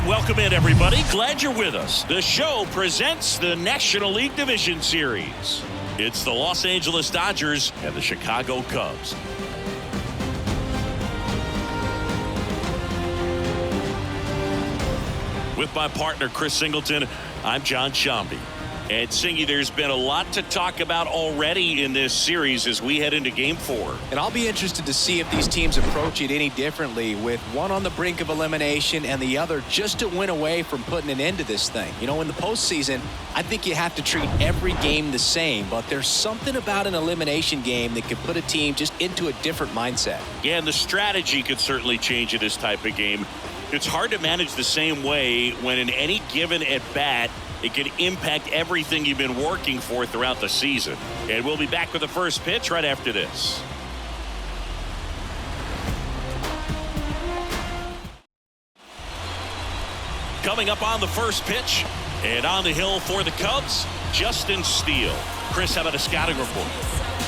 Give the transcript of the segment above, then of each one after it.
And welcome in, everybody. Glad you're with us. The show presents the National League Division Series. It's the Los Angeles Dodgers and the Chicago Cubs. With my partner, Chris Singleton, I'm John Shambi. And Singy, there's been a lot to talk about already in this series as we head into Game 4. And I'll be interested to see if these teams approach it any differently, with one on the brink of elimination and the other just to win away from putting an end to this thing. You know, in the postseason, I think you have to treat every game the same, but there's something about an elimination game that could put a team just into a different mindset. Yeah, and the strategy could certainly change in this type of game. It's hard to manage the same way when in any given at-bat, it can impact everything you've been working for throughout the season. And we'll be back with the first pitch right after this. Coming up on the first pitch, and on the hill for the Cubs, Justin Steele. Chris, how about a scouting report?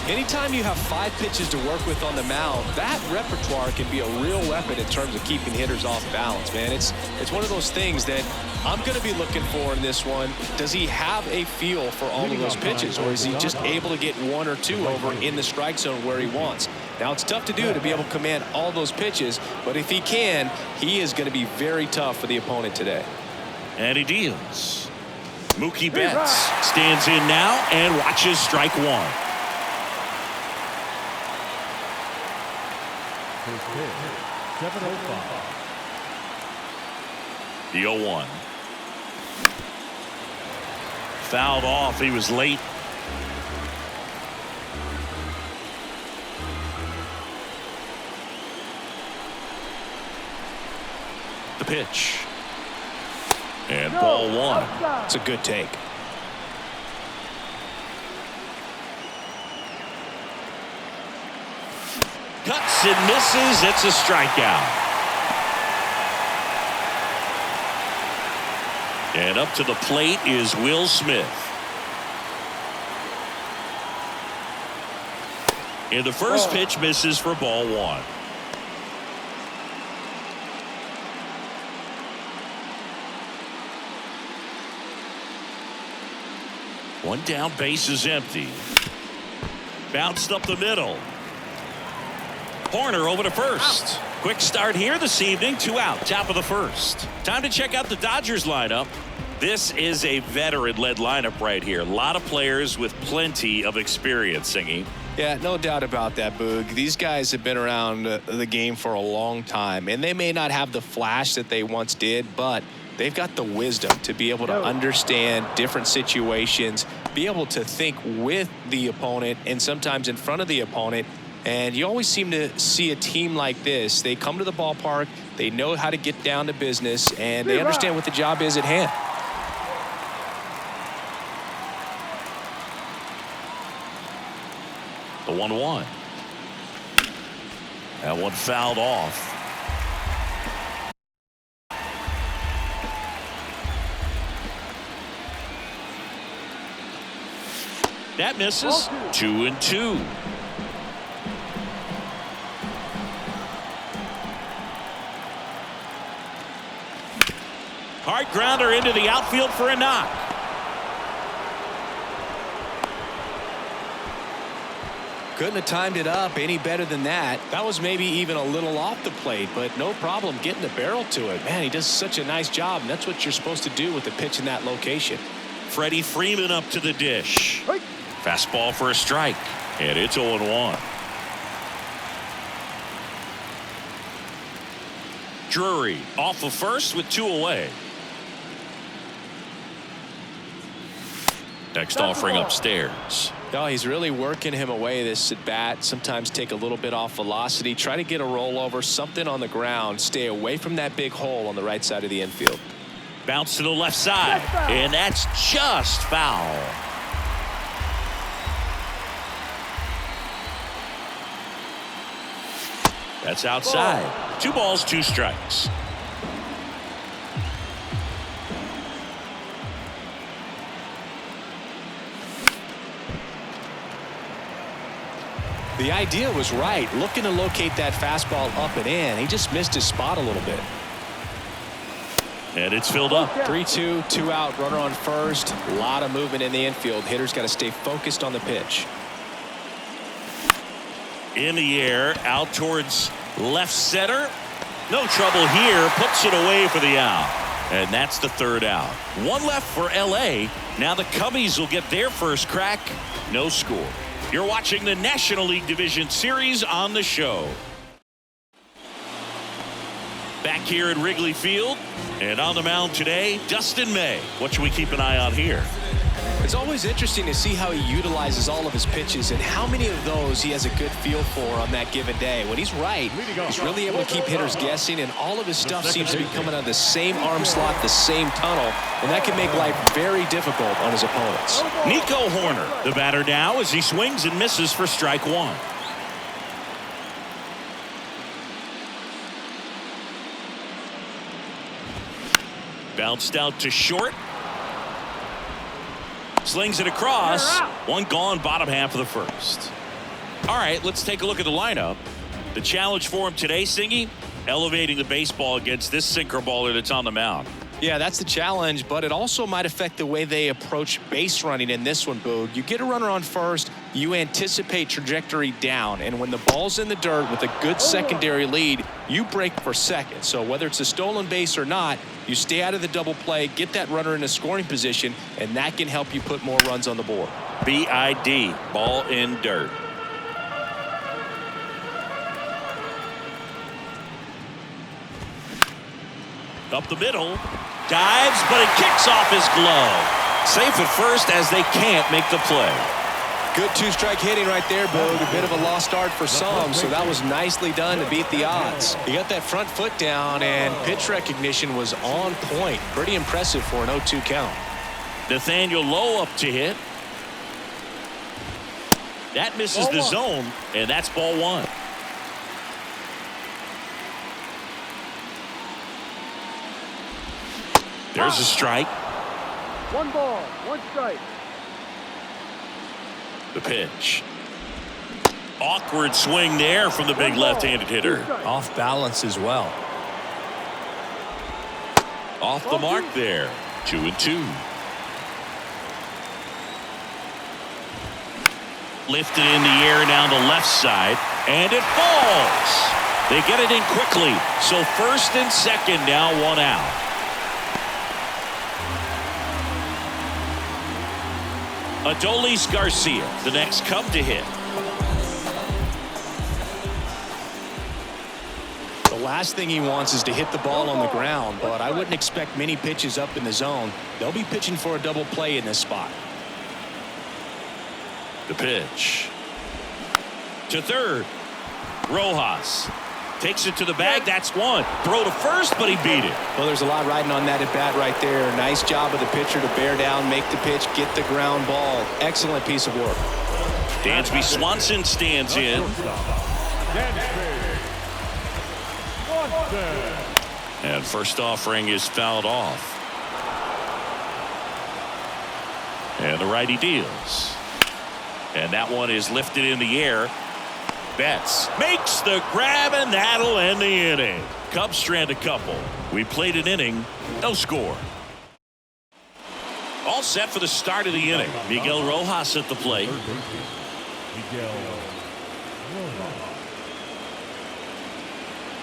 Anytime you have 5 pitches to work with on the mound, that repertoire can be a real weapon in terms of keeping hitters off balance, man. It's one of those things that I'm going to be looking for in this one. Does he have a feel for all of those pitches, or is he just able to get 1 or 2 over in the strike zone where he wants? Now, it's tough to do to be able to command all those pitches, but if he can, he is going to be very tough for the opponent today. And he deals. Mookie Betts stands in now and watches strike 1. The 0-1. Fouled off. He was late. The pitch. And ball 1. It's a good take. Cuts and misses. It's a strikeout. And up to the plate is Will Smith. And the first pitch misses for ball 1. One down, base is empty. Bounced up the middle. Horner over to first. Quick start here this evening. 2 out, top of the first. Time to check out the Dodgers lineup. This is a veteran-led lineup right here. A lot of players with plenty of experience, Singy. Yeah, no doubt about that, Boog. These guys have been around the game for a long time, and they may not have the flash that they once did, but they've got the wisdom to be able to understand different situations, be able to think with the opponent and sometimes in front of the opponent. And you always seem to see a team like this. They come to the ballpark, they know how to get down to business, and they understand what the job is at hand. The 1-1. That one fouled off. That misses. 2-2. Hard grounder into the outfield for a knock. Couldn't have timed it up any better than that. That was maybe even a little off the plate, but no problem getting the barrel to it. Man, he does such a nice job, and that's what you're supposed to do with the pitch in that location. Freddie Freeman up to the dish. Fastball for a strike, and it's 0-1. Drury off of first with 2 away. Next offering upstairs. Oh, he's really working him away this at bat. Sometimes take a little bit off velocity. Try to get a rollover, something on the ground. Stay away from that big hole on the right side of the infield. Bounce to the left side. And that's just foul. That's outside. 2 balls, 2 strikes. The idea was right, looking to locate that fastball up and in. He just missed his spot a little bit. And it's filled up. 3-2, 2 out, runner on first. A lot of movement in the infield. Hitter's got to stay focused on the pitch. In the air, out towards left center. No trouble here. Puts it away for the out. And that's the third out. One left for LA. Now the Cubbies will get their first crack. No score. You're watching the National League Division Series on the show. Back here at Wrigley Field. And on the mound today, Dustin May. What should we keep an eye on here? It's always interesting to see how he utilizes all of his pitches and how many of those he has a good feel for on that given day. When he's right, he's really able to keep hitters guessing, and all of his stuff seems to be coming out of the same arm slot, the same tunnel, and that can make life very difficult on his opponents. Nico Horner, the batter now as he swings and misses for strike one. Bounced out to short. Slings it across. One gone, bottom half of the first. All right, let's take a look at the lineup. The challenge for him today, Singy, elevating the baseball against this sinker baller that's on the mound. Yeah, that's the challenge, but it also might affect the way they approach base running in this one, Boog. You get a runner on first, you anticipate trajectory down, and when the ball's in the dirt with a good secondary lead, you break for second. So whether it's a stolen base or not, you stay out of the double play, get that runner in a scoring position, and that can help you put more runs on the board. BID, ball in dirt. Up the middle, dives, but it kicks off his glove. Safe at first as they can't make the play. Good two-strike hitting right there, Boog. A bit of a lost start for some, so that was nicely done to beat the odds. He got that front foot down, and pitch recognition was on point. Pretty impressive for an 0-2 count. Nathaniel Lowe up to hit. That misses the zone, and that's ball one. There's a strike. 1 ball, 1 strike. The pitch. Awkward swing there from the big left-handed hitter. Off balance as well. Off the mark there. 2-2. Lifted in the air down the left side, and it falls. They get it in quickly. So first and second now, 1 out. Adolis Garcia, the next Cub to hit. The last thing he wants is to hit the ball on the ground, but I wouldn't expect many pitches up in the zone. They'll be pitching for a double play in this spot. The pitch. To third. Rojas takes it to the bag. That's one. Throw to first, but he beat it. Well, there's a lot riding on that at bat right there. Nice job of the pitcher to bear down, make the pitch, get the ground ball. Excellent piece of work. Dansby Swanson stands in. And first offering is fouled off. And the righty deals. And that one is lifted in the air. Betts makes the grab, and that'll end the inning. Cubs strand a couple. We played an inning, no score. All set for the start of the inning. Miguel Rojas at the plate.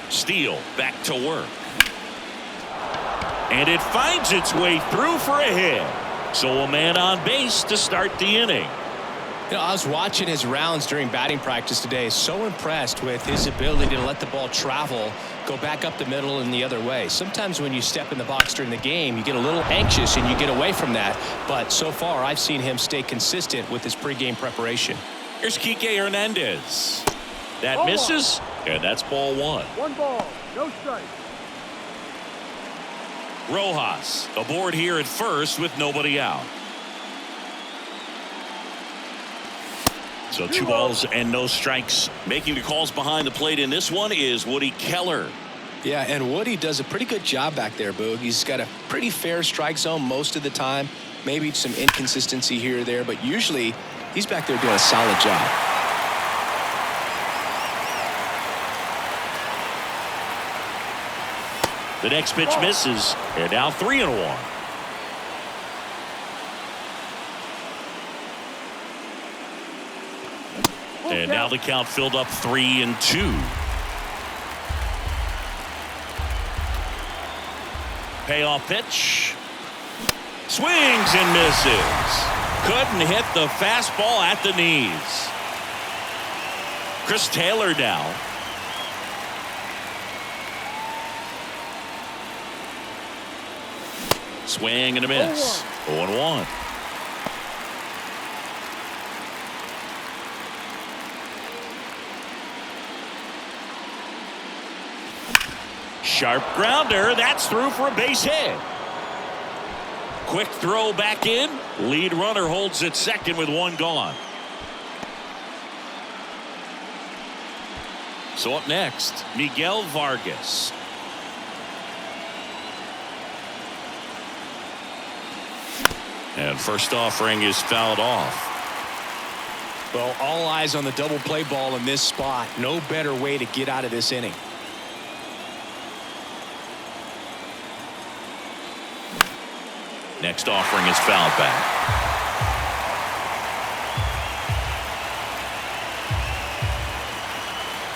Steele back to work. And it finds its way through for a hit. So a man on base to start the inning. You know, I was watching his rounds during batting practice today. So impressed with his ability to let the ball travel, go back up the middle and the other way. Sometimes when you step in the box during the game, you get a little anxious and you get away from that. But so far, I've seen him stay consistent with his pregame preparation. Here's Kike Hernandez. That misses, and that's ball one. 1 ball, no strike. Rojas aboard here at first with nobody out. So 2 balls and no strikes. Making the calls behind the plate in this one is Woody Keller. Yeah, and Woody does a pretty good job back there, Boog. He's got a pretty fair strike zone most of the time. Maybe some inconsistency here or there, but usually he's back there doing a solid job. The next pitch misses, and now 3-1. And now the count filled up 3-2. Payoff pitch. Swings and misses. Couldn't hit the fastball at the knees. Chris Taylor now. Swing and a miss. 0-1. Sharp grounder. That's through for a base hit. Quick throw back in. Lead runner holds at second with one gone. So up next, Miguel Vargas. And first offering is fouled off. Well, all eyes on the double play ball in this spot. No better way to get out of this inning. Next offering is fouled back.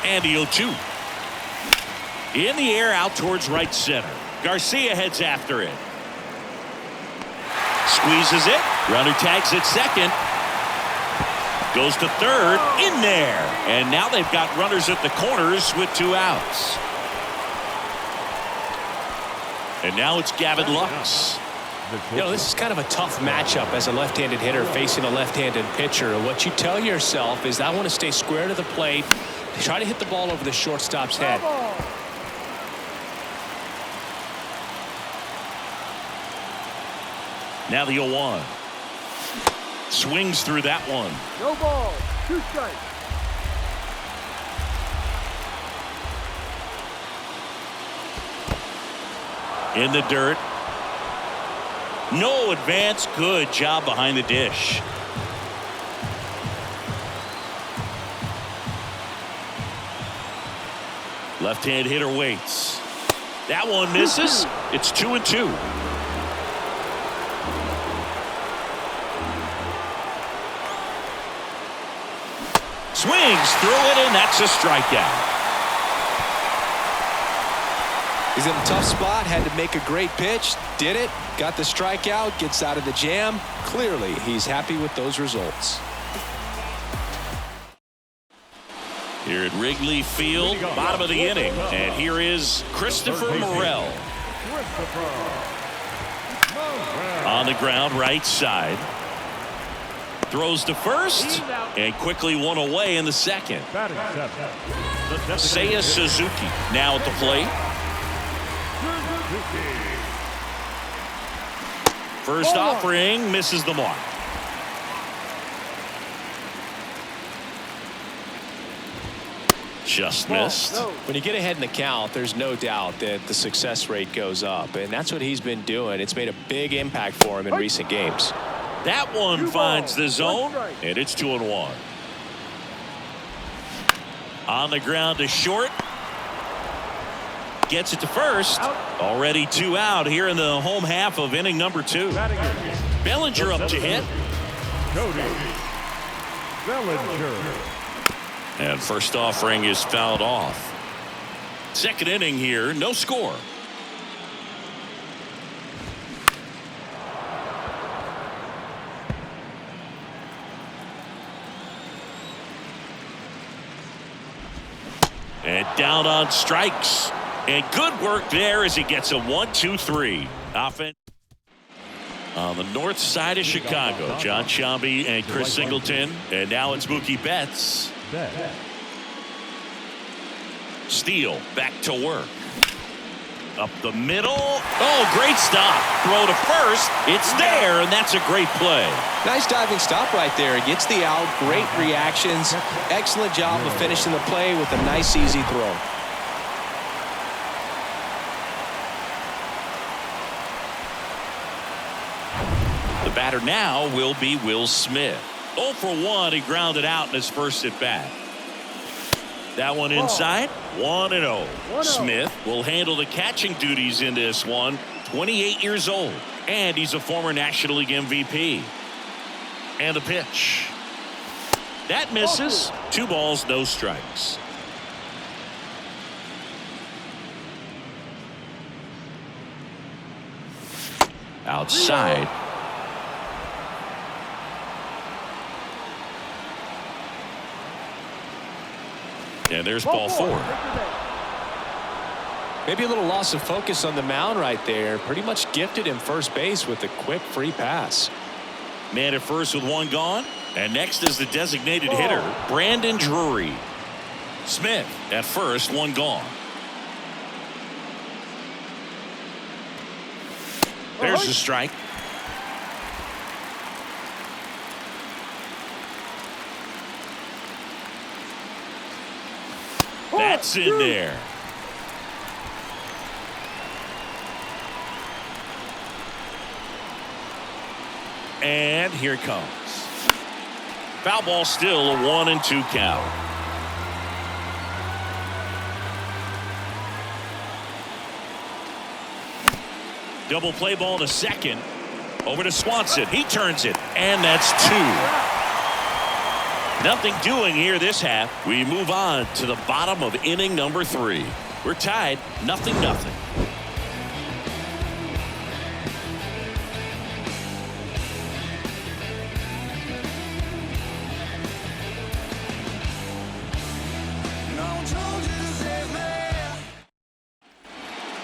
And the 0-2. In the air out towards right center. Garcia heads after it. Squeezes it. Runner tags at second. Goes to third. In there. And now they've got runners at the corners with 2 outs. And now it's Gavin Lux. You know, this is kind of a tough matchup as a left-handed hitter facing a left-handed pitcher. And what you tell yourself is, I want to stay square to the plate, try to hit the ball over the shortstop's head. Now the 0-1. Swings through that one. No ball. 2 strikes. In the dirt. No advance. Good job behind the dish. Left-hand hitter waits. That one misses. It's 2-2. Swings through it, and that's a strikeout. He's in a tough spot, had to make a great pitch, did it, got the strikeout, gets out of the jam. Clearly, he's happy with those results. Here at Wrigley Field, bottom of the inning, and here is Christopher Morel. On the ground, right side. Throws to first, and quickly one away in the second. Seiya Suzuki now at the plate. First offering misses the mark. Just missed. When you get ahead in the count, there's no doubt that the success rate goes up, and that's what he's been doing. It's made a big impact for him in recent games. That one finds the zone, and it's 2-1. On the ground to short. Gets it to first. Already 2 out here in the home half of inning number 2. Bellinger up to hit. Bellinger. And first offering is fouled off. Second inning here, no score. And down on strikes. And good work there as he gets a 1-2-3. Offense. On the north side of Chicago, John Sciambi and Chris Singleton. And now it's Mookie Betts. Steele back to work. Up the middle. Oh, great stop. Throw to first. It's there, and that's a great play. Nice diving stop right there. He gets the out. Great reactions. Excellent job of finishing the play with a nice, easy throw. The batter now will be Will Smith. 0 for 1. He grounded out in his first at bat. That one inside. 1-0. Smith will handle the catching duties in this one. 28 years old. And he's a former National League MVP. And the pitch. That misses. 2 balls, no strikes. Outside. And there's ball 4. Maybe a little loss of focus on the mound right there. Pretty much gifted him first base with a quick free pass. Man at first with 1 gone. And next is the designated hitter, Brandon Drury. Smith at first, 1 gone. There's the strike. That's in there. And here it comes. Foul ball, still a 1-2 count. Double play ball to second. Over to Swanson. He turns it. And that's 2. Nothing doing here this half. We move on to the bottom of inning number 3. We're tied 0-0.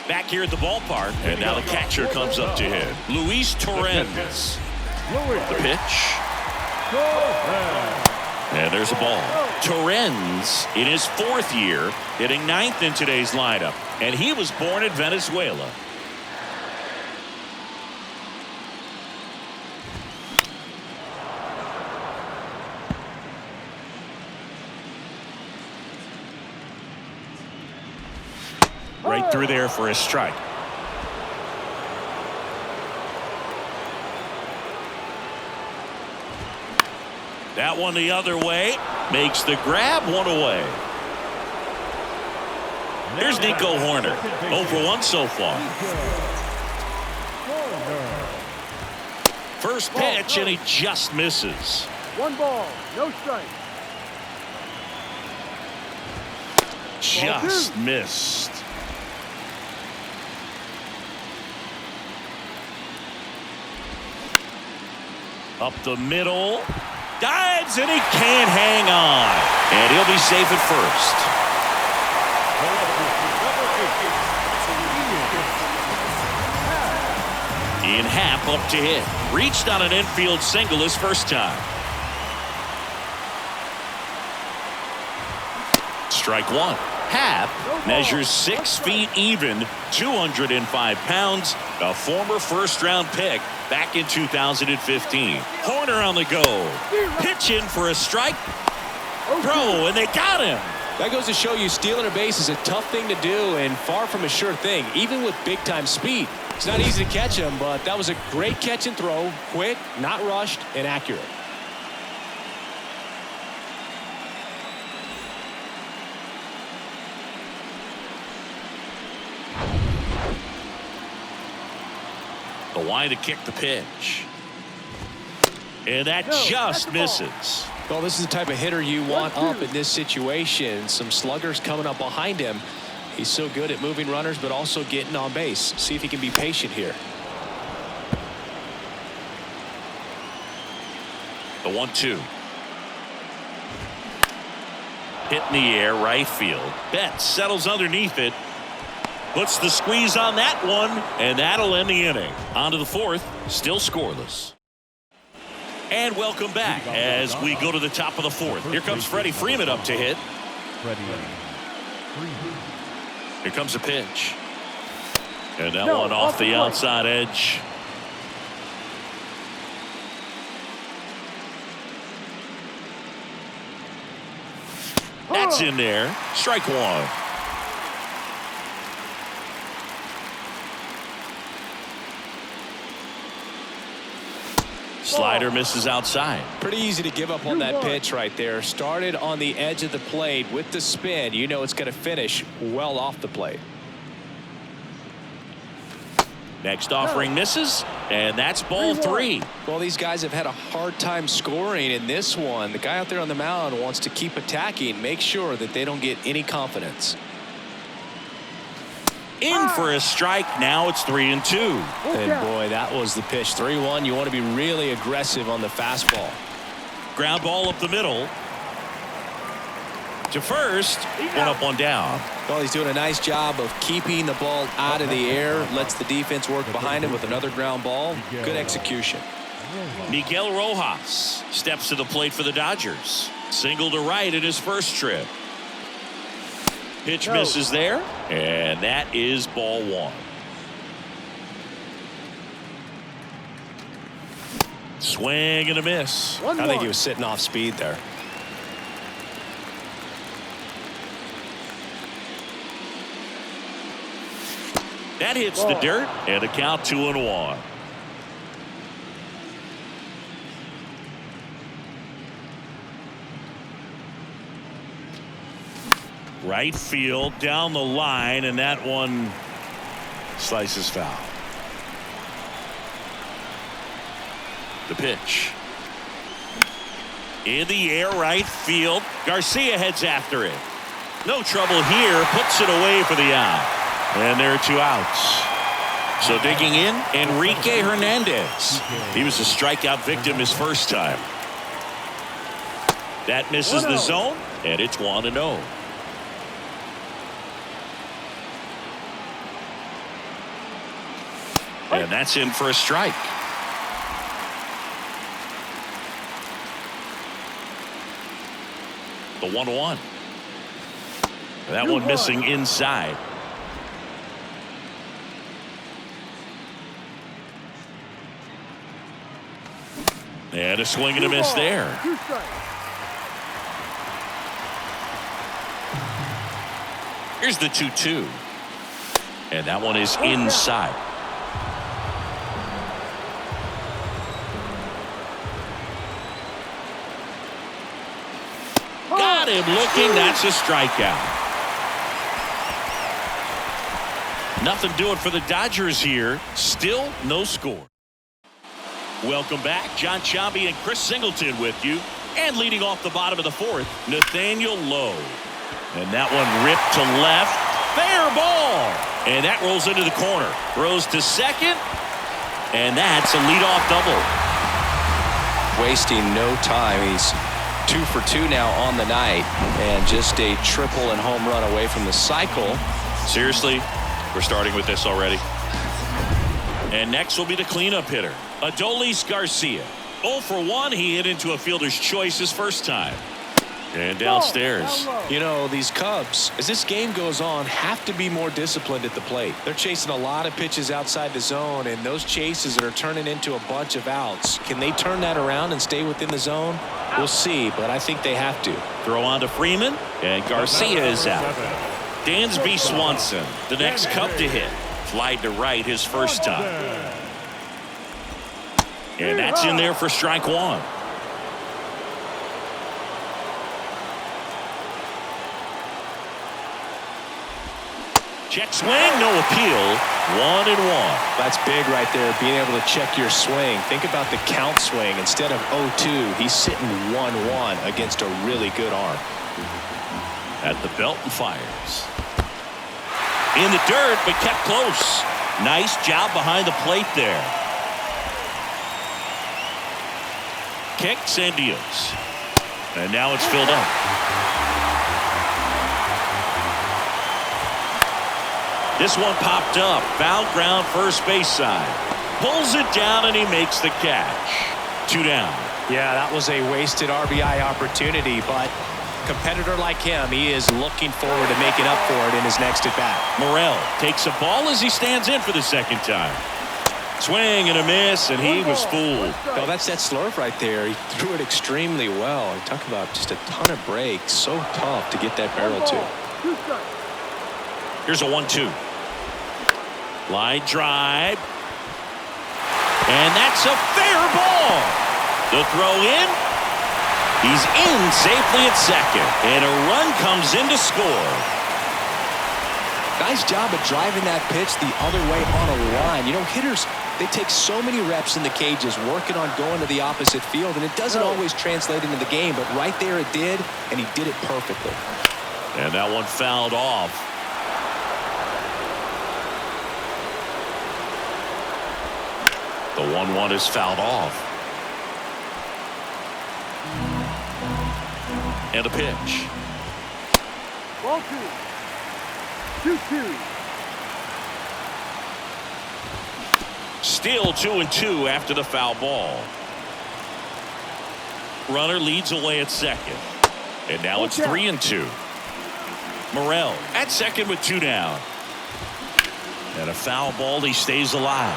Back here at the ballpark, and now the catcher comes up to hit. Luis Torrens. The pitch. And there's a ball. Torrens, in his 4th year, hitting 9th in today's lineup. And he was born in Venezuela. Right through there for a strike. That one the other way. Makes the grab, 1 away. Here's Nico Horner. 0 for 1 so far. First pitch, and he just misses. 1 ball, no strike. Just missed. Up the middle. Dives, and he can't hang on. And he'll be safe at first. In Happ up to hit. Reached on an infield single his first time. Strike 1. Happ measures 6 feet even, 205 pounds, a former first-round pick back in 2015. Horner on the go. Pitch in for a strike. Throw, and they got him. That goes to show you stealing a base is a tough thing to do and far from a sure thing, even with big-time speed. It's not easy to catch him, but that was a great catch and throw. Quick, not rushed, and accurate. The line to kick the pitch. And that just misses. Well, this is the type of hitter you want up in this situation. Some sluggers coming up behind him. He's so good at moving runners, but also getting on base. See if he can be patient here. The 1-2. Hit in the air, right field. Betts settles underneath it. Puts the squeeze on that one, and that'll end the inning. On to the 4th, still scoreless. And welcome back as we go to the top of the 4th. Here comes Freddie Freeman up to hit. Here comes a pitch. And that one off the outside edge. That's in there. Strike 1. Slider misses outside. Pretty easy to give up on that pitch right there. Started on the edge of the plate with the spin. You know it's going to finish well off the plate. Next offering misses, and that's ball 3. Well, these guys have had a hard time scoring in this one. The guy out there on the mound wants to keep attacking, make sure that they don't get any confidence. In for a strike. Now it's 3-2. And boy, that was the pitch. 3-1. You want to be really aggressive on the fastball. Ground ball up the middle to first. One up, one down. Well, he's doing a nice job of keeping the ball out of the air. Lets the defense work behind him with another ground ball. Good execution. Miguel Rojas steps to the plate for the Dodgers. Single to right in his first trip. Pitch misses there, and that is ball 1. Swing and a miss. I think he was sitting off speed there. That hits the dirt, and a count 2-1. Right field down the line, and that one slices foul. The pitch in the air, right field. Garcia heads after it. No trouble here, puts it away for the out. And there are 2 outs. So digging in, Enrique Hernandez. He was a strikeout victim his first time. That misses the zone, and it's 1-0. And that's in for a strike. The 1-1. That one missing inside. And a swing and a miss there. Here's the 2-2. And that one is inside. Got him looking. That's a strikeout. Nothing doing for the Dodgers here. Still no score. Welcome back. John Chambi and Chris Singleton with you. And leading off the bottom of the 4th, Nathaniel Lowe. And that one ripped to left. Fair ball. And that rolls into the corner. Throws to second. And that's a leadoff double. Wasting no time. He's 2 for 2 now on the night. And just a triple and home run away from the cycle. Seriously, we're starting with this already. And next will be the cleanup hitter, Adolis Garcia. 0 for 1. He hit into a fielder's choice his first time. And downstairs. You know, these Cubs, as this game goes on, have to be more disciplined at the plate. They're chasing a lot of pitches outside the zone, and those chases are turning into a bunch of outs. Can they turn that around and stay within the zone? We'll see, but I think they have to. Throw on to Freeman, and Garcia is out. Dansby Swanson, the next Cub to hit. Fly to right his first time. And that's in there for strike 1. Check swing, no appeal. 1-1. That's big right there, being able to check your swing. Think about the count swing. Instead of 0-2, he's sitting 1-1 against a really good arm. At the belt and fires. In the dirt, but kept close. Nice job behind the plate there. Kicks and deals. And now it's filled up. This one popped up. Foul ground first base side. Pulls it down and he makes the catch. 2 down. Yeah, that was a wasted RBI opportunity, but competitor like him, he is looking forward to making up for it in his next at bat. Morel takes a ball as he stands in for the second time. Swing and a miss, and he was fooled. No, that's that slurve right there. He threw it extremely well. Talk about just a ton of breaks. So tough to get that barrel to. Here's a 1-2. Line drive. And that's a fair ball. The throw in. He's in safely at second. And a run comes in to score. Nice job of driving that pitch the other way on a line. You know, hitters, they take so many reps in the cages working on going to the opposite field, and it doesn't always translate into the game, but right there it did, and he did it perfectly. And that one fouled off. The 1-1 is fouled off. And a pitch. Ball 2. 2-2. Still 2-2 after the foul ball. Runner leads away at second. And now it's 3-2. Morel at second with 2 down. And a foul ball. He stays alive.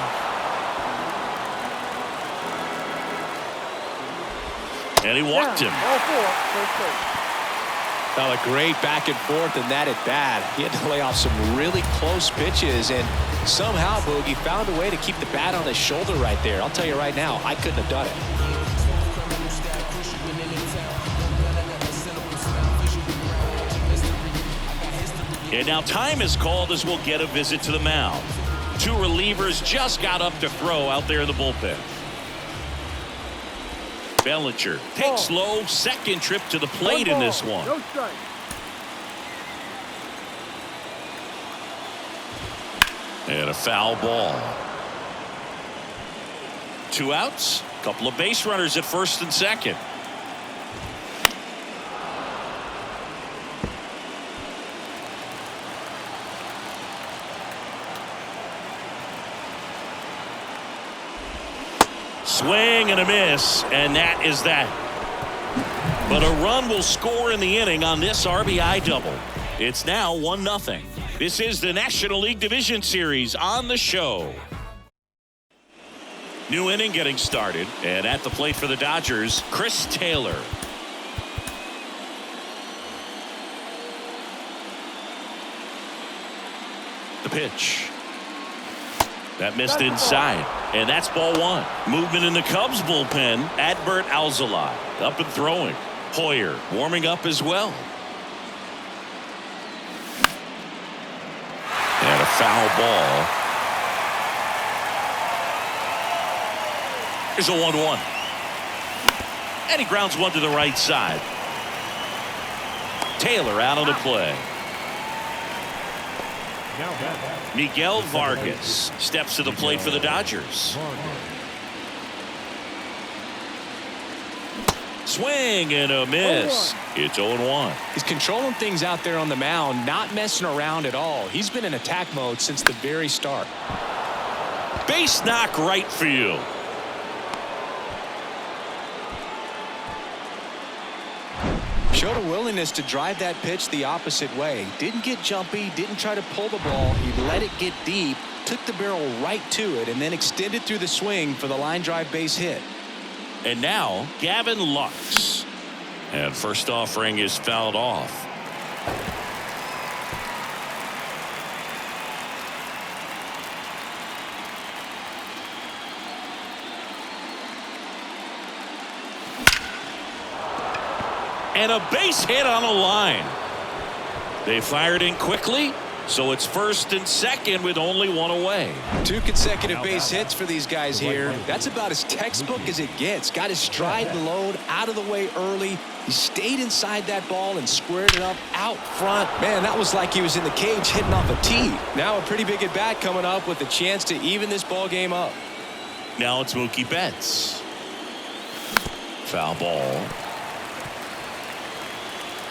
And he walked him. Ball 4. First base. Well, a great back and forth in that at bat. He had to lay off some really close pitches, and somehow Boogie found a way to keep the bat on his shoulder right there. I'll tell you right now, I couldn't have done it. And now time is called as we'll get a visit to the mound. 2 relievers just got up to throw out there in the bullpen. Bellinger takes low, second trip to the plate in this one. No strike. And a foul ball. 2 outs, couple of base runners at first and second. Swing and a miss, and that is that. But a run will score in the inning on this RBI double. It's now 1-0. This is the National League Division Series on the show. New inning getting started, and at the plate for the Dodgers, Chris Taylor. The pitch. That missed inside, and that's ball 1. Movement in the Cubs bullpen. Adbert Alzolay up and throwing. Hoyer warming up as well. And a foul ball. Here's a 1-1. And he grounds one to the right side. Taylor out on the play. Miguel Vargas steps to the plate for the Dodgers. Swing and a miss. It's 0-1. He's controlling things out there on the mound, not messing around at all. He's been in attack mode since the very start. Base knock right field. Showed a willingness to drive that pitch the opposite way. Didn't get jumpy, didn't try to pull the ball. He let it get deep, took the barrel right to it, and then extended through the swing for the line drive base hit. And now Gavin Lux. And first offering is fouled off. And a base hit on a line. They fired in quickly, so it's first and second with only 1 away. 2 consecutive base hits for these guys here. That's about as textbook as it gets. Got his stride and load out of the way early. He stayed inside that ball and squared it up out front. Man, that was like he was in the cage hitting off a tee. Now a pretty big at bat coming up with a chance to even this ball game up. Now it's Mookie Betts. Foul ball.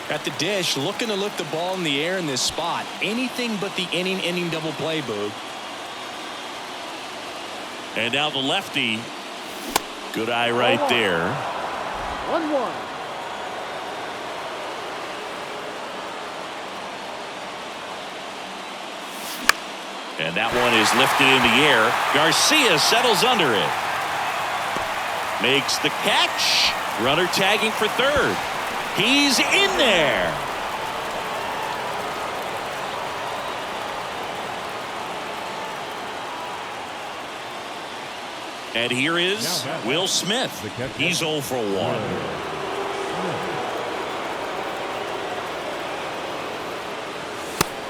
At the dish, looking to lift the ball in the air in this spot. Anything but the inning double play, Boog. And now the lefty. Good eye right there. 1-1. And that one is lifted in the air. Garcia settles under it. Makes the catch. Runner tagging for third. He's in there. And here is Will Smith. He's 0 for 1.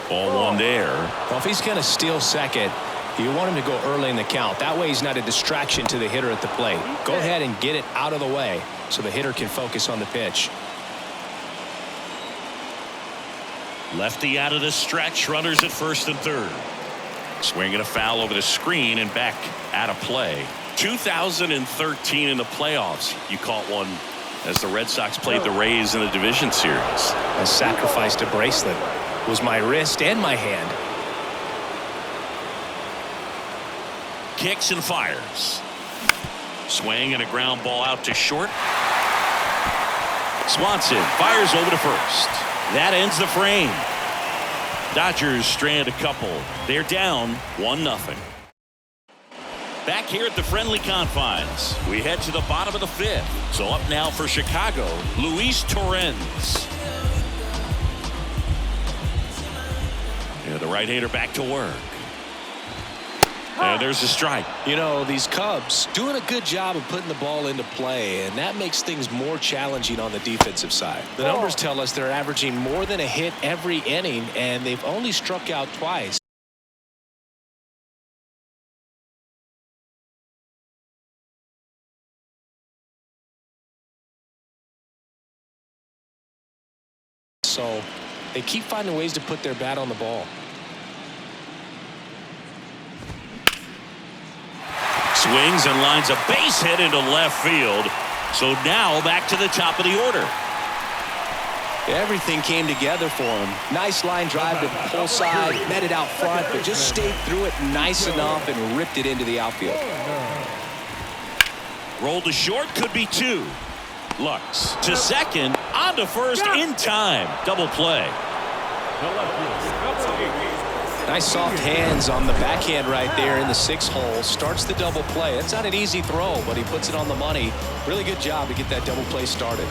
Ball one there. Well, if he's going to steal second, you want him to go early in the count. That way he's not a distraction to the hitter at the plate. Go ahead and get it out of the way so the hitter can focus on the pitch. Lefty out of the stretch. Runners at first and third. Swinging a foul over the screen and back out of play. 2013 in the playoffs. You caught one as the Red Sox played the Rays in the division series. I sacrificed a bracelet. It was my wrist and my hand. Kicks and fires. Swing and a ground ball out to short. Swanson fires over to first. That ends the frame. Dodgers strand a couple. They're down 1-0. Back here at the friendly confines, we head to the bottom of the fifth. So up now for Chicago, Luis Torrens. Yeah, the right-hander back to work. And there's a strike. You know, these Cubs doing a good job of putting the ball into play, and that makes things more challenging on the defensive side. The numbers tell us they're averaging more than a hit every inning, and they've only struck out twice. So they keep finding ways to put their bat on the ball. Swings and lines a base hit into left field. So now back to the top of the order. Everything came together for him. Nice line drive to the pull side, met it out front, but just stayed through it nice enough and ripped it into the outfield. Roll to short, could be 2. Lux to second, on to first in time. Double play. Nice soft hands on the backhand right there in the 6 hole. Starts the double play. It's not an easy throw, but he puts it on the money. Really good job to get that double play started.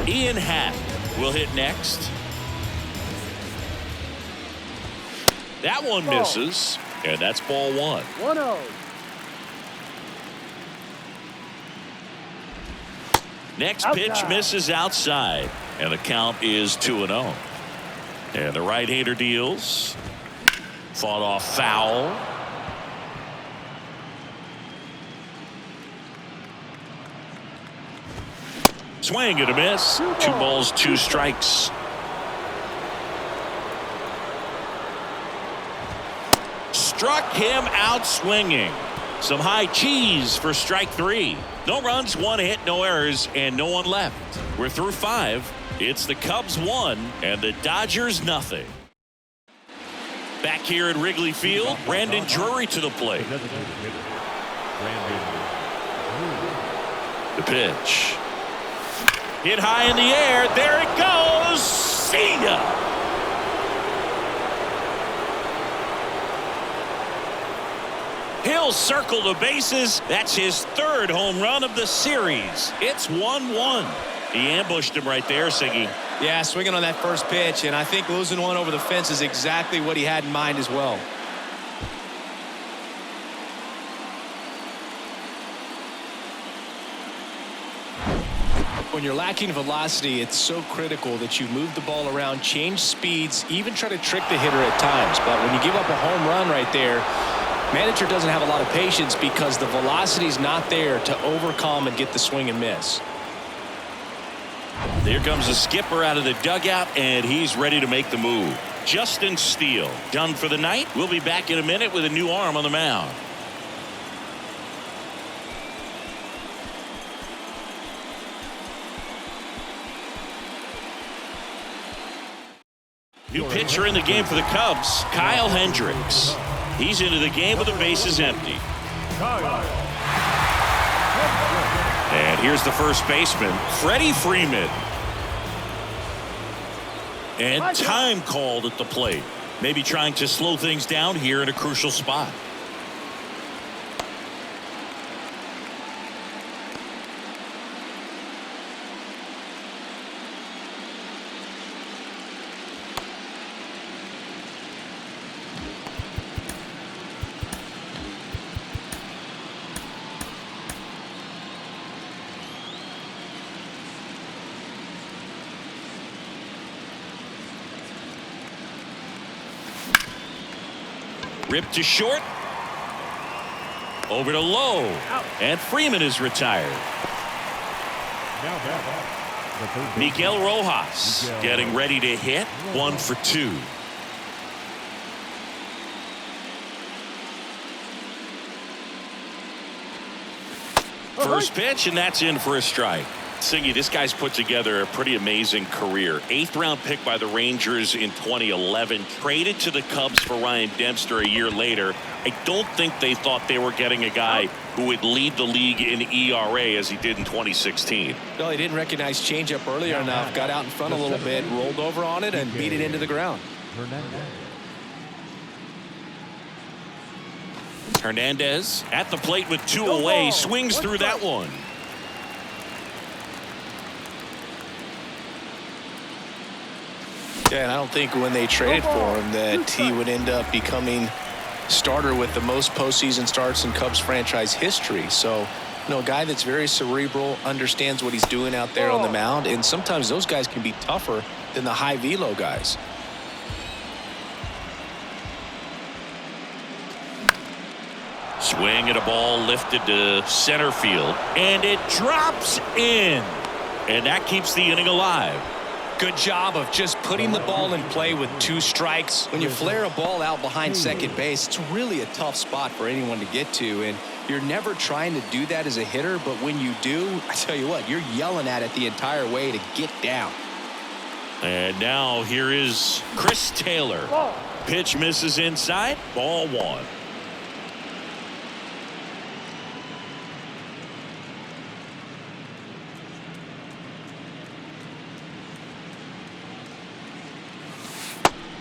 Ian Happ will hit next. That one misses, and that's ball 1. 1-0. Next pitch misses outside, and the count is 2-0. And the right-hander deals. Fought off foul. Swing and a miss. 2 balls, 2 strikes. Struck him out swinging. Some high cheese for strike 3. No runs, 1 hit, no errors, and no one left. We're through 5. It's the Cubs 1 and the Dodgers nothing. Back here at Wrigley Field, Brandon Drury to the plate. The pitch. Hit high in the air. There it goes. See ya. He'll circle the bases. That's his 3rd home run of the series. It's 1-1. He ambushed him right there, Siggy. Yeah, swinging on that first pitch, and I think losing one over the fence is exactly what he had in mind as well. When you're lacking velocity, it's so critical that you move the ball around, change speeds, even try to trick the hitter at times. But when you give up a home run right there, manager doesn't have a lot of patience because the velocity's not there to overcome and get the swing and miss. Here comes the skipper out of the dugout, and he's ready to make the move. Justin Steele done for the night. We'll be back in a minute with a new arm on the mound. New pitcher in the game for the Cubs, Kyle Hendricks. He's into the game with the bases empty. And here's the first baseman, Freddie Freeman. And time called at the plate. Maybe trying to slow things down here in a crucial spot. Ripped to short. Over to low. And Freeman is retired. Miguel Rojas getting ready to hit. 1 for 2. First pitch, and that's in for a strike. Singy, this guy's put together a pretty amazing career. 8th round pick by the Rangers in 2011. Traded to the Cubs for Ryan Dempster a year later. I don't think they thought they were getting a guy who would lead the league in ERA as he did in 2016. Well, he didn't recognize changeup earlier enough. Got out in front a little bit, rolled over on it, and beat it into the ground. Hernandez at the plate with 2 away. Swings through that one. Yeah, and I don't think when they traded for him that he would end up becoming starter with the most postseason starts in Cubs franchise history. So, a guy that's very cerebral, understands what he's doing out there on the mound, and sometimes those guys can be tougher than the high velo guys. Swing at a ball lifted to center field, and it drops in, and that keeps the inning alive. Good job of just putting the ball in play with 2 strikes. When you flare a ball out behind second base, it's really a tough spot for anyone to get to, and you're never trying to do that as a hitter, but when you do, I tell you what, you're yelling at it the entire way to get down. And now here is Chris Taylor. Pitch misses inside. Ball 1.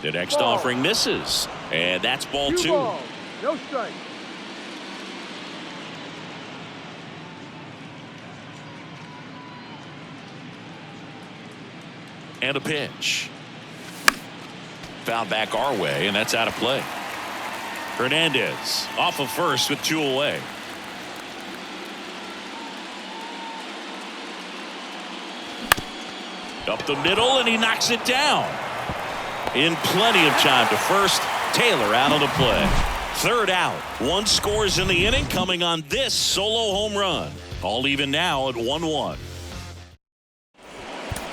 The next offering misses, and that's ball 2. No strike. And a pitch. Found back our way, and that's out of play. Hernandez off of first with 2 away. Up the middle, and he knocks it down. In plenty of time to first. Taylor out on the play. 3rd out. 1 scores in the inning coming on this solo home run. All even now at 1-1.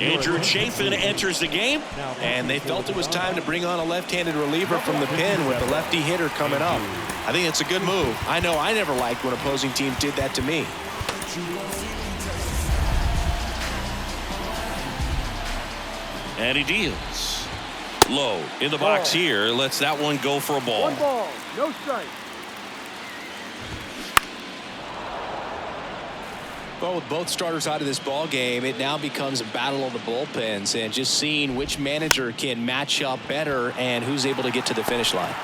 Andrew Chafin enters the game. And they felt it was time to bring on a left-handed reliever from the pen with the lefty hitter coming up. I think it's a good move. I know I never liked when opposing teams did that to me. And he deals. Low in the box here. Lets that one go for a ball. 1 ball, no strike. Well, with both starters out of this ball game, it now becomes a battle of the bullpens and just seeing which manager can match up better and who's able to get to the finish line.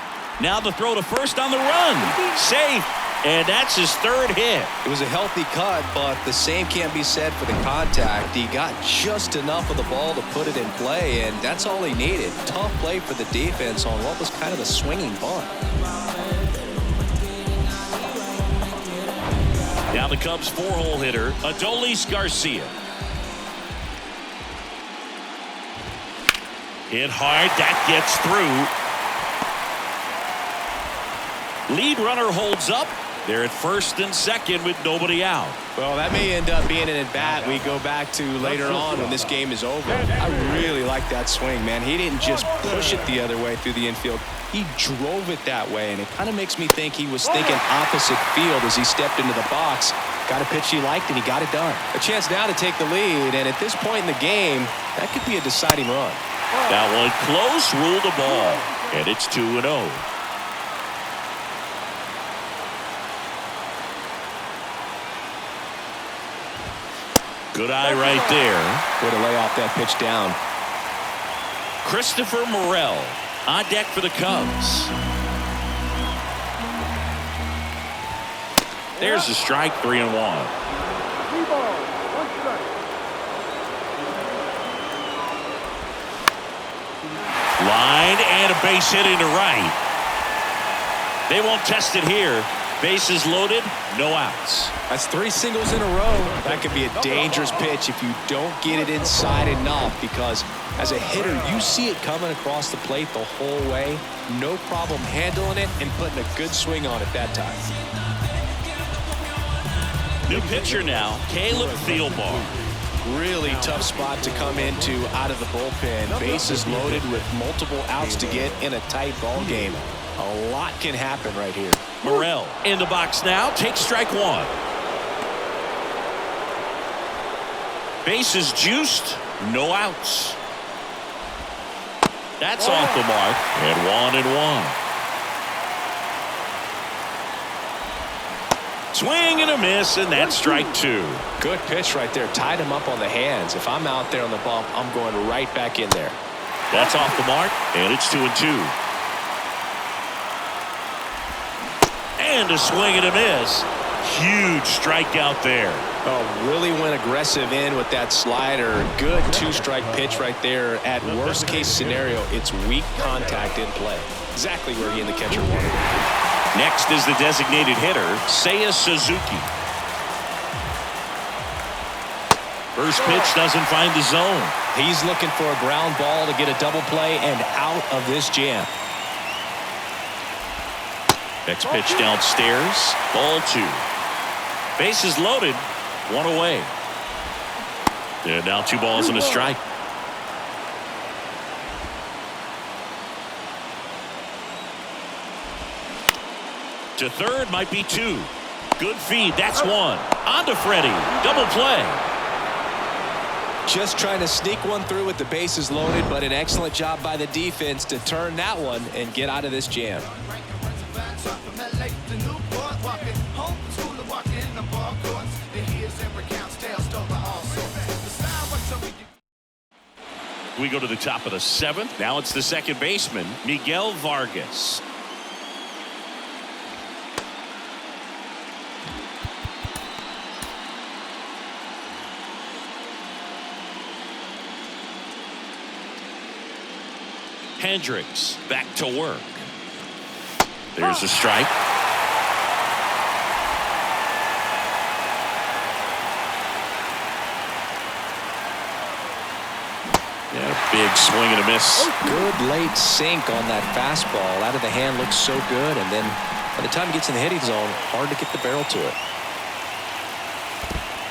Now the throw to first on the run. Safe. And that's his 3rd hit. It was a healthy cut, but the same can't be said for the contact. He got just enough of the ball to put it in play, and that's all he needed. Tough play for the defense on what was kind of a swinging bunt. Now the Cubs' 4-hole hitter, Adolis Garcia. Hit hard. That gets through. Lead runner holds up. They're at first and second with nobody out. Well, that may end up being an at-bat we go back to later on when this game is over. I really like that swing, man. He didn't just push it the other way through the infield. He drove it that way, and it kind of makes me think he was thinking opposite field as he stepped into the box. Got a pitch he liked, and he got it done. A chance now to take the lead, and at this point in the game, that could be a deciding run. That one close, ruled a ball, and it's 2-0. Good eye right there. Way to lay off that pitch down. Christopher Morel on deck for the Cubs. There's a strike, 3-1. 3 balls, 1 strike. Line and a base hit into right. They won't test it here. Bases loaded, no outs. That's 3 singles in a row. That could be a dangerous pitch if you don't get it inside enough, because as a hitter, you see it coming across the plate the whole way. No problem handling it and putting a good swing on it that time. New pitcher now, Caleb Thielbar. Really tough spot to come into out of the bullpen. Bases loaded with multiple outs to get in a tight ball game. A lot can happen right here. Morel in the box now, takes strike one. Bases juiced, no outs. That's off the mark, and 1-1. Swing and a miss, and that's strike 2. Good pitch right there. Tied him up on the hands. If I'm out there on the bump, I'm going right back in there. That's off the mark, and it's 2-2. And a swing and a miss. Huge strikeout there. Oh, really went aggressive in with that slider. Good 2-strike pitch right there. At worst case scenario, it's weak contact in play. Exactly where he and the catcher wanted it. Next is the designated hitter, Seiya Suzuki. First pitch doesn't find the zone. He's looking for a ground ball to get a double play and out of this jam. Next pitch downstairs, ball 2. Bases loaded, 1 away. And now 2 balls and a strike. To third might be 2. Good feed, that's 1. On to Freddie, double play. Just trying to sneak one through with the bases loaded, but an excellent job by the defense to turn that one and get out of this jam. We go to the top of the 7th. Now it's the second baseman, Miguel Vargas. Hendricks back to work. There's a strike. Yeah, big swing and a miss. Good late sink on that fastball. Out of the hand, looks so good, and then by the time it gets in the hitting zone, hard to get the barrel to it.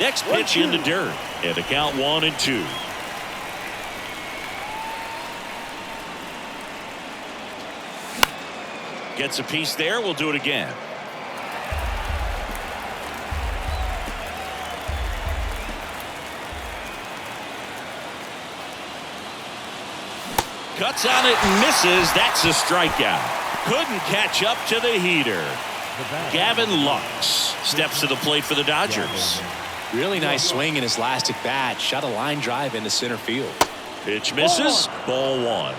Next pitch in the dirt, and the count 1-2. Gets a piece there. We'll do it again. Cuts on it and misses. That's a strikeout. Couldn't catch up to the heater. Gavin Lux steps to the plate for the Dodgers. Really nice swing in his last at bat. Shot a line drive into center field. Pitch misses. Ball 1.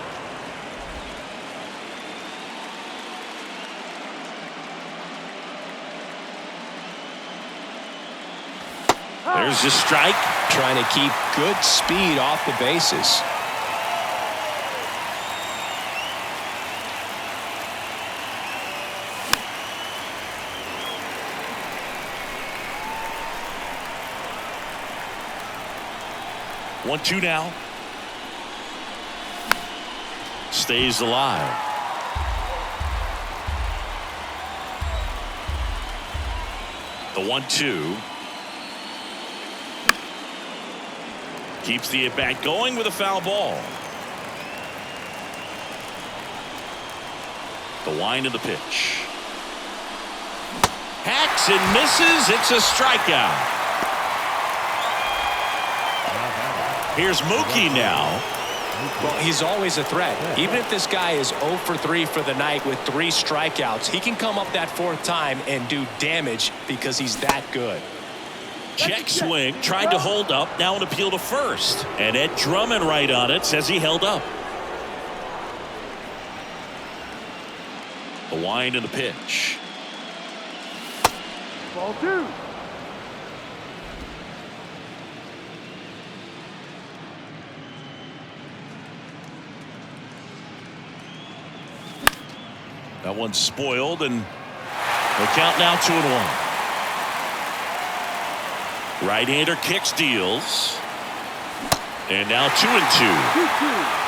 There's a strike. Trying to keep good speed off the bases. One, 2 now. Stays alive. The 1-2. Keeps the at-bat going with a foul ball. The wind of the pitch. Hacks and misses. It's a strikeout. Here's Mookie now. Well, he's always a threat. Even if this guy is 0 for 3 for the night with 3 strikeouts, he can come up that 4th time and do damage because he's that good. Check swing, tried to hold up, now an appeal to first. And Ed Drummond right on it, says he held up. The wind and the pitch. Ball 2. That one's spoiled, and The count now 2-1. Right-hander kicks, deals. And now 2-2. 2-2.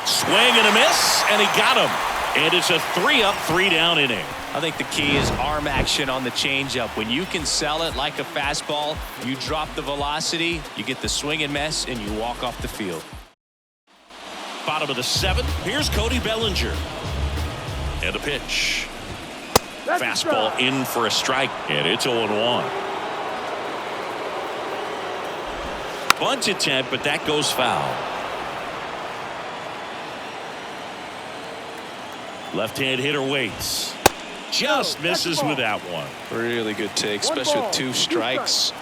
Swing and a miss, and he got him. And it's a 3-up, 3-down inning. I think the key is arm action on the changeup. When you can sell it like a fastball, you drop the velocity, you get the swing and miss, and you walk off the field. Bottom of the 7th. Here's Cody Bellinger. And a pitch. That's a Fastball strike. in for a strike, and it's 0-1. Bunt attempt, but that goes foul. Left-hand hitter waits. Just misses with that one. Really good take, especially with 2 strikes.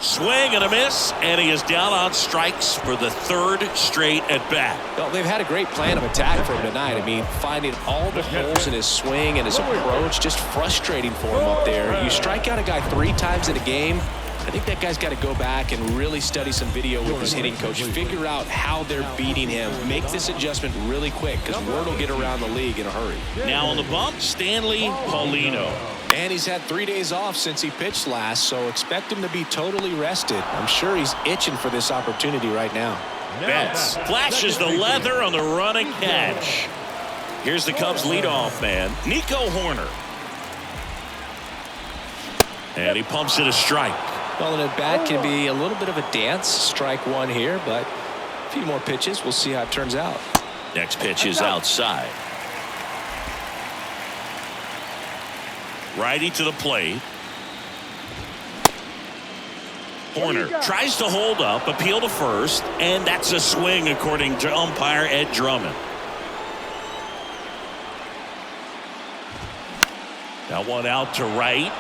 Swing and a miss, and he is down on strikes for the 3rd straight at bat. Well, they've had a great plan of attack for him tonight. I mean, finding all the holes in his swing and his approach, just frustrating for him up there. You strike out a guy 3 times in a game, I think that guy's got to go back and really study some video with his hitting coach, figure out how they're beating him, make this adjustment really quick, because word will get around the league in a hurry. Now on the bump, Stanley Paulino. And he's had 3 days off since he pitched last, so expect him to be totally rested. I'm sure he's itching for this opportunity right now. Betts flashes the leather on the running catch. Here's the Cubs leadoff man, Nico Horner. And he pumps it a strike. Well, an at-bat can be a little bit of a dance. Strike 1 here, but a few more pitches. We'll see how it turns out. Next pitch is outside. Righty to the plate. Horner tries to hold up, appeal to first, and that's a swing according to umpire Ed Drummond. That one out to right.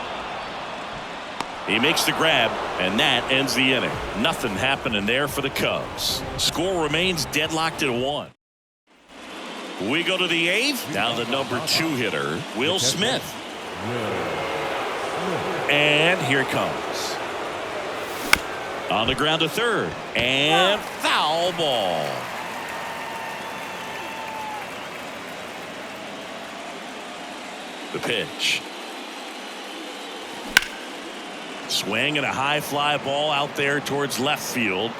He makes the grab, and that ends the inning. Nothing happening there for the Cubs. Score remains deadlocked at 1. We go to the 8th. Now the number 2 hitter, Will Smith. And here it comes. On the ground to third. And foul ball. The pitch. Swing and a high fly ball out there towards left field.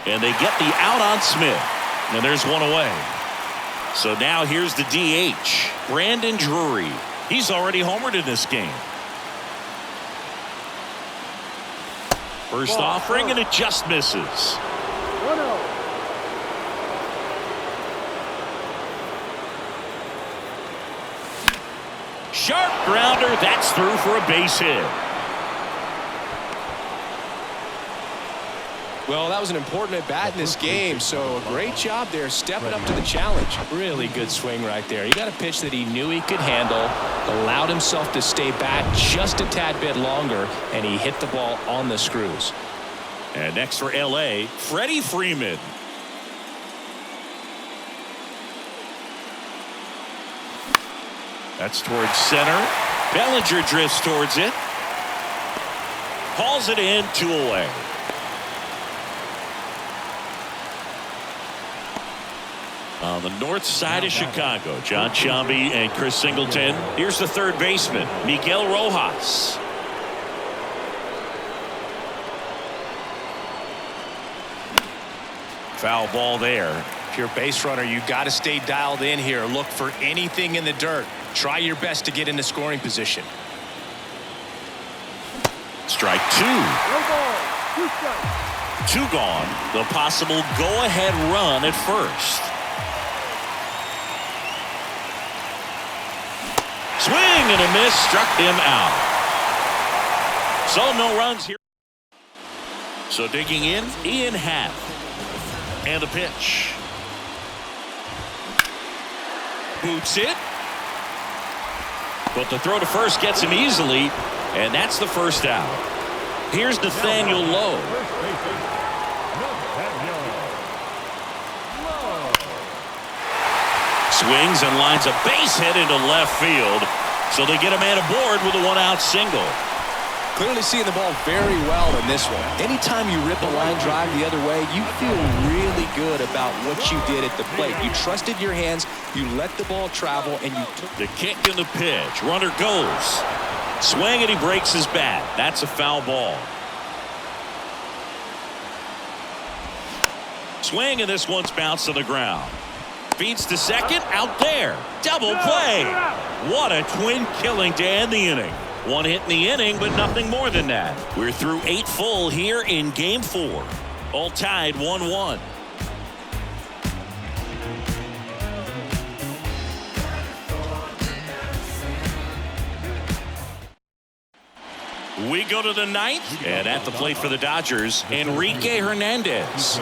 And they get the out on Smith. And there's one away. So now here's the DH, Brandon Drury. He's already homered in this game. First offering, and it just misses. 1-0. Sharp grounder, that's through for a base hit. Well, that was an important at-bat in this game, so a great job there stepping up to the challenge. Really good swing right there. He got a pitch that he knew he could handle, allowed himself to stay back just a tad bit longer, and he hit the ball on the screws. And next for L.A., Freddie Freeman. That's towards center. Bellinger drifts towards it. Hauls it in, 2 away. On the north side of Chicago, John Sciambi and Chris Singleton. Here's the third baseman, Miguel Rojas. Foul ball there. If you're a base runner, you got to stay dialed in here. Look for anything in the dirt. Try your best to get into scoring position. Strike 2. No ball. 2 strikes. 2 gone. The possible go-ahead run at first. Swing and a miss, struck him out. So no runs here. So digging in, Ian Happ. And a pitch. Boots it. But the throw to first gets him easily, and that's the first out. Here's Nathaniel Lowe. Swings and lines a base hit into left field. So they get a man aboard with a 1-out single. Clearly seeing the ball very well in this one. Anytime you rip a line drive the other way, you feel really good about what you did at the plate. You trusted your hands, you let the ball travel, and you took the kick and the pitch. Runner goes. Swing, and he breaks his bat. That's a foul ball. Swing, and this one's bounced to the ground. Feeds to second, out there. Double play. What a twin killing to end the inning. One hit in the inning, but nothing more than that. We're through 8 full here in Game 4. All tied 1-1. We go to the 9th, and at the plate for the Dodgers, Enrique Hernandez.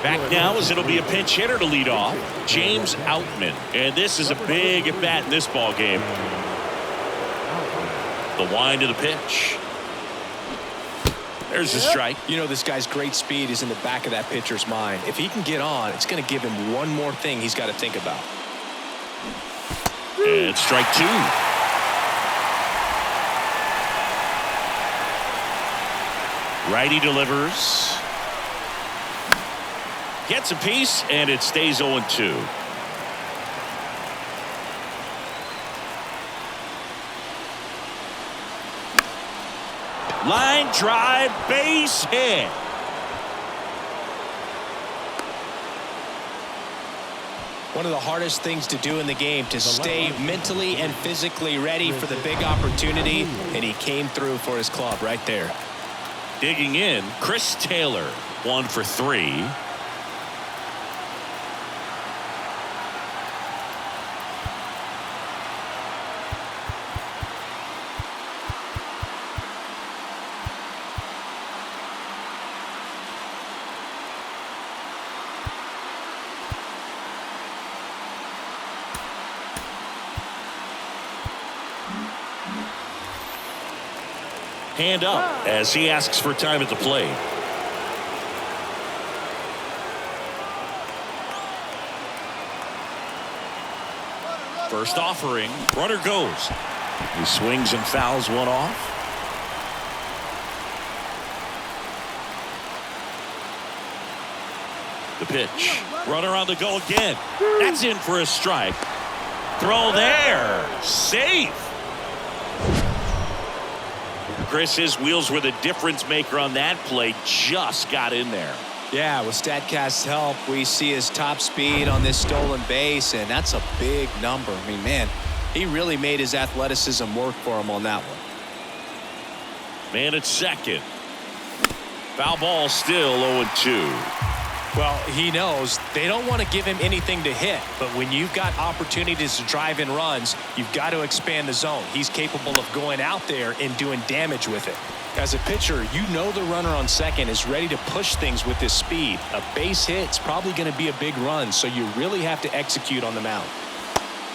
Back now as it'll be a pinch hitter to lead off, James Outman. And this is a big at bat in this ball game. The wind of the pitch. There's a strike. You know, this guy's great speed is in the back of that pitcher's mind. If he can get on, it's going to give him one more thing he's got to think about. And strike 2. Righty delivers. Gets a piece, and it stays 0-2. Line drive, base hit. One of the hardest things to do in the game, to stay mentally and physically ready for the big opportunity, and he came through for his club right there. Digging in, Chris Taylor, 1 for 3. Hand up as he asks for time at the plate. First offering. Runner goes. He swings and fouls one off. The pitch. Runner on the go again. That's in for a strike. Throw there. Safe. Chris, his wheels were the difference maker on that play. Just got in there. Yeah, with StatCast's help, we see his top speed on this stolen base, and that's a big number. I mean, man, he really made his athleticism work for him on that one. Man at second. Foul ball still 0-2. Well, he knows they don't want to give him anything to hit, but when you've got opportunities to drive in runs, you've got to expand the zone. He's capable of going out there and doing damage with it. As a pitcher, you know the runner on second is ready to push things with his speed. A base hit's probably going to be a big run, so you really have to execute on the mound.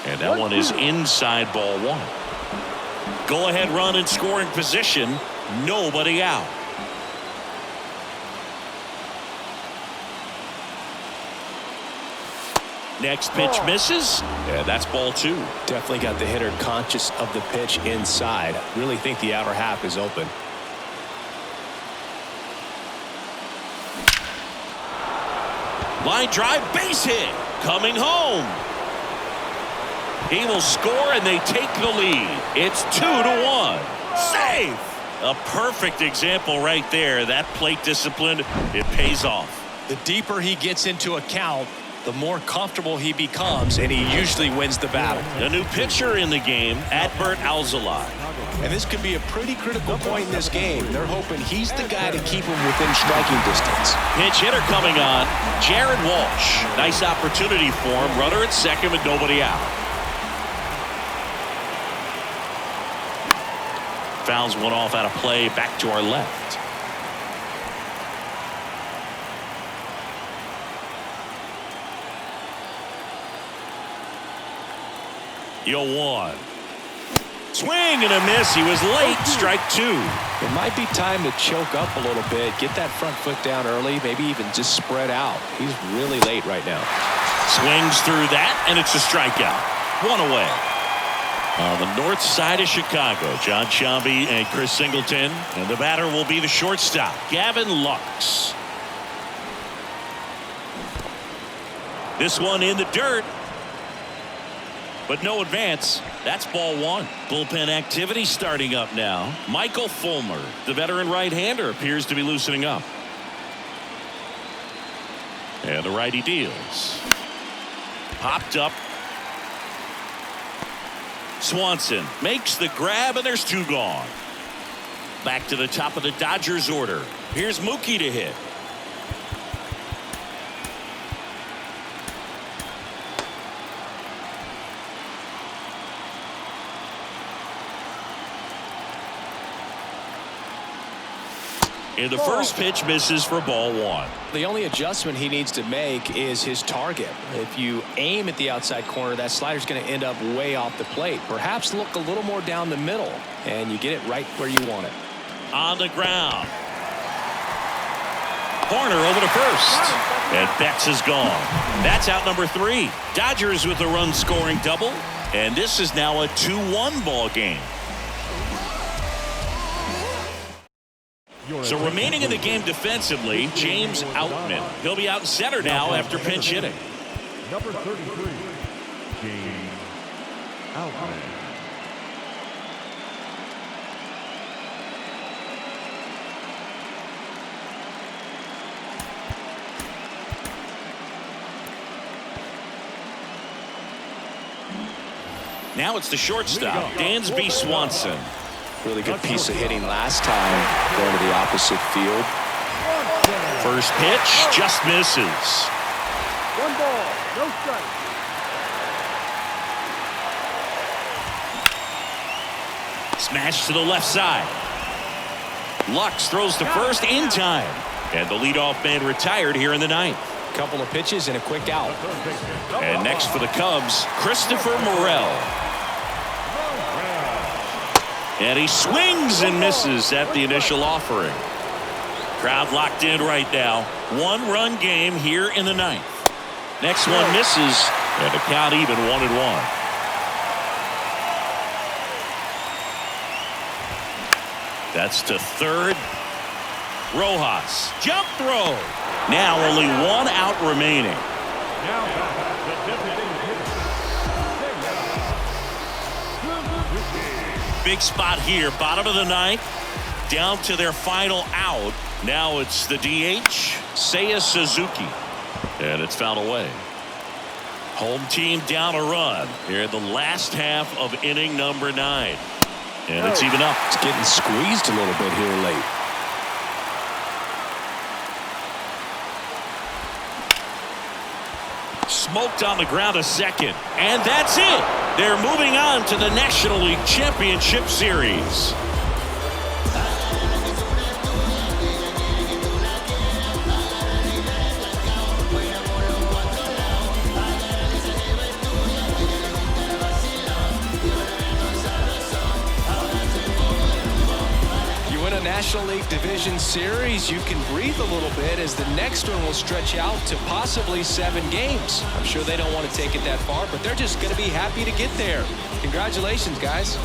And that one is inside ball 1. Go ahead run in scoring position. Nobody out. Next pitch misses. Yeah, that's ball 2. Definitely got the hitter conscious of the pitch inside. Really think the outer half is open. Line drive, base hit. Coming home. He will score, and they take the lead. It's 2-1. Safe. A perfect example right there. That plate discipline, it pays off. The deeper he gets into a count, the more comfortable he becomes, and he usually wins the battle. A new pitcher in the game, Adbert Alzolay. And this could be a pretty critical point in this game. They're hoping he's the guy to keep him within striking distance. Pinch hitter coming on, Jared Walsh. Nice opportunity for him. Runner at second with nobody out. Fouls one off out of play, back to our left. 0-1. Swing and a miss. He was late. Strike 2. It might be time to choke up a little bit, get that front foot down early, maybe even just spread out. He's really late right now. Swings through that, and it's a strikeout. 1 away. On the north side of Chicago, John Sciambi and Chris Singleton, and the batter will be the shortstop, Gavin Lux. This one in the dirt, but no advance. That's ball 1. Bullpen activity starting up now. Michael Fulmer, the veteran right-hander, appears to be loosening up. And the righty deals. Popped up. Swanson makes the grab, and there's 2 gone. Back to the top of the Dodgers order. Here's Mookie to hit. And the first pitch misses for ball 1. The only adjustment he needs to make is his target. If you aim at the outside corner, that slider's going to end up way off the plate. Perhaps look a little more down the middle, and you get it right where you want it. On the ground. Corner over to first. And Betts is gone. That's out number 3. Dodgers with a run-scoring double. And this is now a 2-1 ball game. So remaining in the game defensively, James Outman. He'll be out in center now after pinch hitting. Number 33, James Outman. Now it's the shortstop, Dansby Swanson. Really good piece of hitting last time, going to the opposite field. First pitch just misses. 1 ball, no strike. Smash to the left side. Lux throws to first in time. And the leadoff man retired here in the 9th. Couple of pitches and a quick out. And next for the Cubs, Christopher Morel. And he swings and misses at the initial offering. Crowd locked in right now. 1-run game here in the 9th. Next one misses, and the count even 1-1. That's to third. Rojas, jump throw. Now only 1 out remaining. Big spot here, bottom of the 9th, down to their final out. Now it's the DH, Seiya Suzuki, and it's fouled away. Home team down a run here in the last half of inning number 9, and it's even up. It's getting squeezed a little bit here late. Smoked on the ground a second, and that's it. They're moving on to the National League Championship Series. National League Division Series, you can breathe a little bit as the next one will stretch out to possibly 7 games. I'm sure they don't want to take it that far, but they're just going to be happy to get there. Congratulations, guys.